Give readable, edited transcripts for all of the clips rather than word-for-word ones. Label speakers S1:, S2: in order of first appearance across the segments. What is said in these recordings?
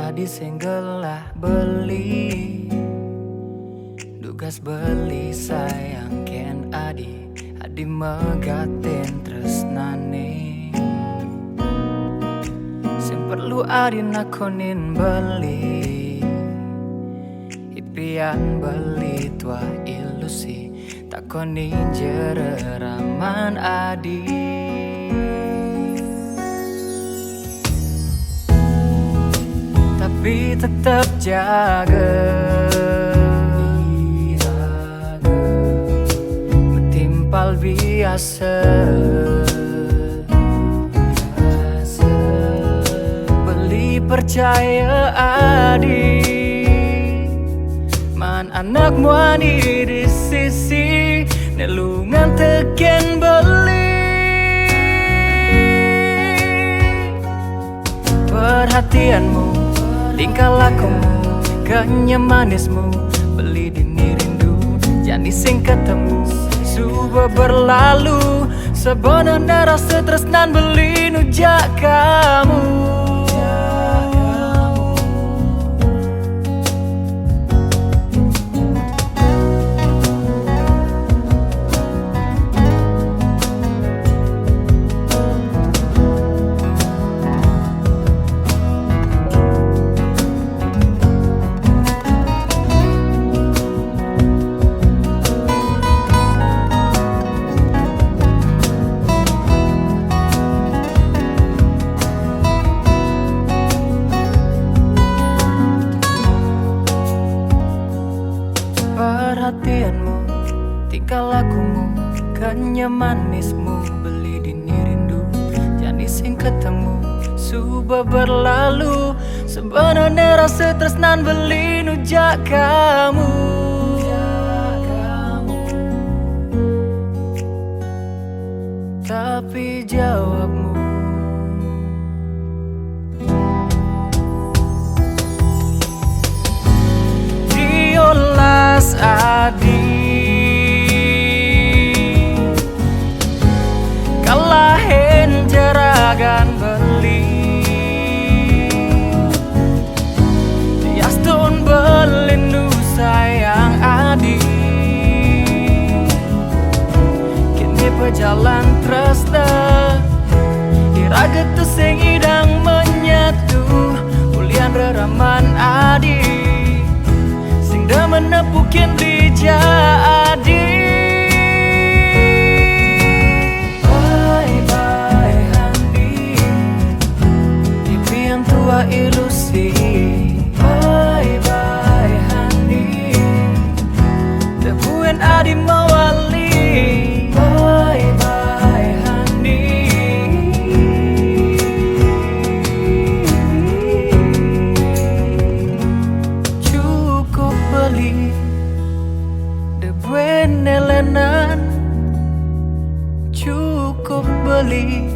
S1: adi single lah beli, dugas beli sayang ken adi megatin tresnane. Sing perlu adi nakonin beli, impian beli tua ilusi, takonin jereraman adi. Tapi tetap jaga, bertimpal biasa, beli percaya adi, man anak muani di sisi, nelungan teken beli. Perhatianmu, tingkah lakumu, kenyamanismu, beli dini rindu, jani sing ketemu, subuh berlalu, sebenarnya rasa tresnan beli nujak kamu. Perhatianmu, tingkah lakumu, kenyamanismu, beli dini rindu, jani sing ketemu, subuh berlalu, sebenarnya rasa tresnan beli nujak kamu. Tapi jawabmu, diolas adi, kalahin jeragan beli, diastun belindu sayang adi, kini pejalan tresna, iraget tu sing idang menyatu, ulian reraman adi, menepukin rija adi. Bye bye Handi, impian tua ilusi. Bye bye Handi, tebuin adi mawali. Bye bye Handi, debuin elenan, cukup beli,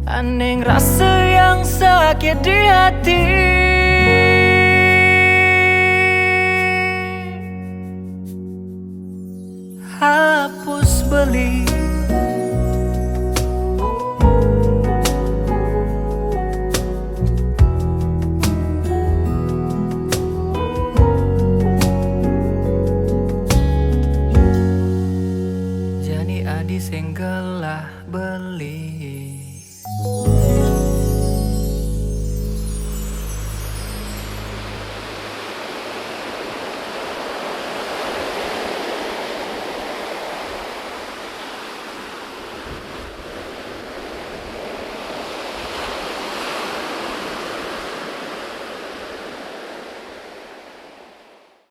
S1: aneh rasa yang sakit di hati. Hapus beli,